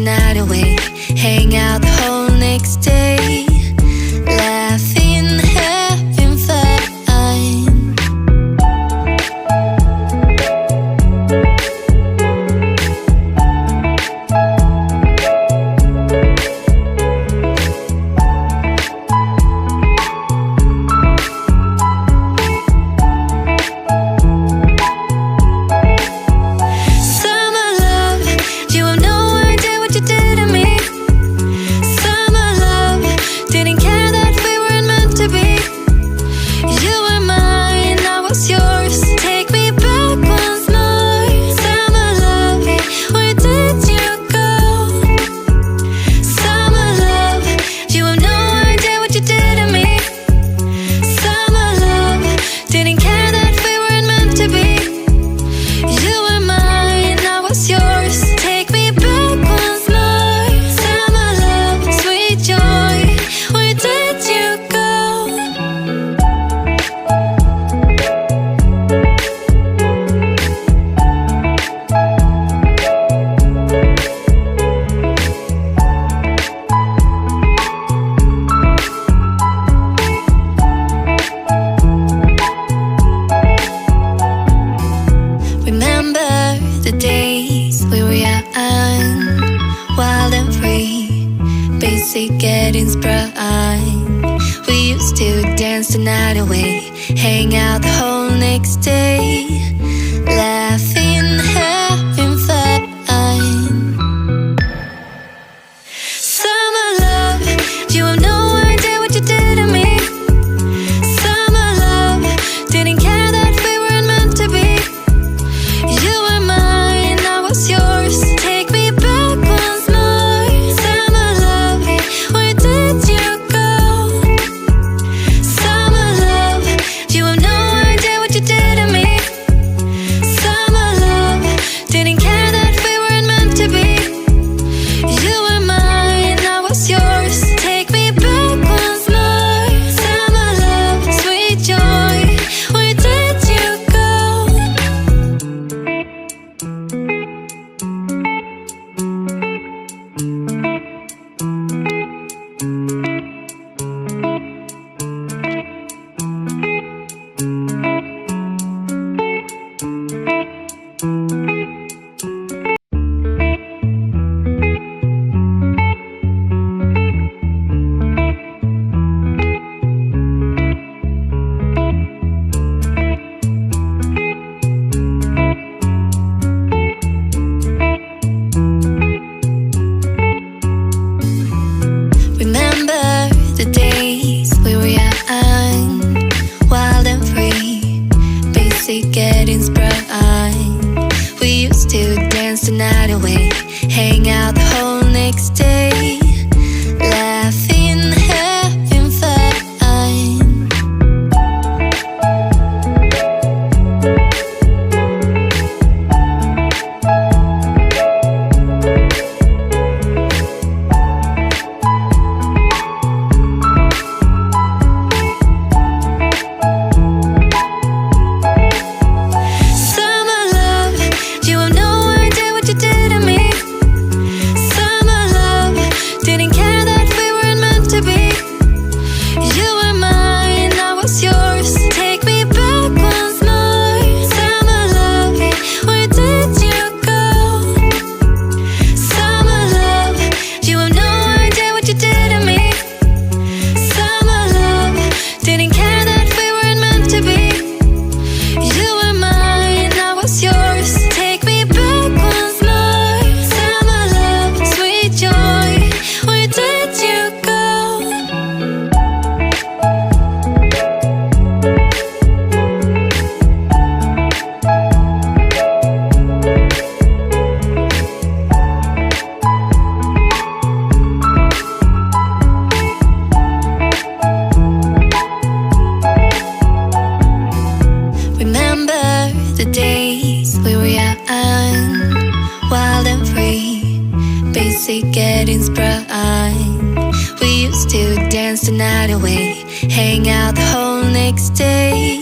night away, hang out the whole next day, laughing, having fun. The days we were young, wild and free, basic getting sprung. We used to dance the night away, hang out the whole next day, laughing, having fun. Summer love, you have no idea what you did to me. Summer love, didn't care that we weren't meant to be. You were mine, I was yours. Take me back once more. Summer love, where did you go? Summer love, you have no idea what you did to me. Summer love, didn't care that we weren't meant to be. You were mine, I was yours. Take me back once more. Summer love, sweet joy, where did you go? Remember the days we were young, wild and free, basic getting sprung. We used to dance the night away, hang out the whole next day, laughing, having fun. Summer love, you have no idea what you did to me. Summer love, didn't care that we weren't meant to be. You were mine, I was yours. Take me back once more. Summer love, where did you go? Summer love, you have no idea what you did to me. Summer love, didn't care that we weren't meant to be. You were mine, I was yours. Take me back once more. Summer love, sweet joy, where did you go? Remember the days we were young, wild and free, basic getting sprung. We used to dance the night away, hang out the whole next day,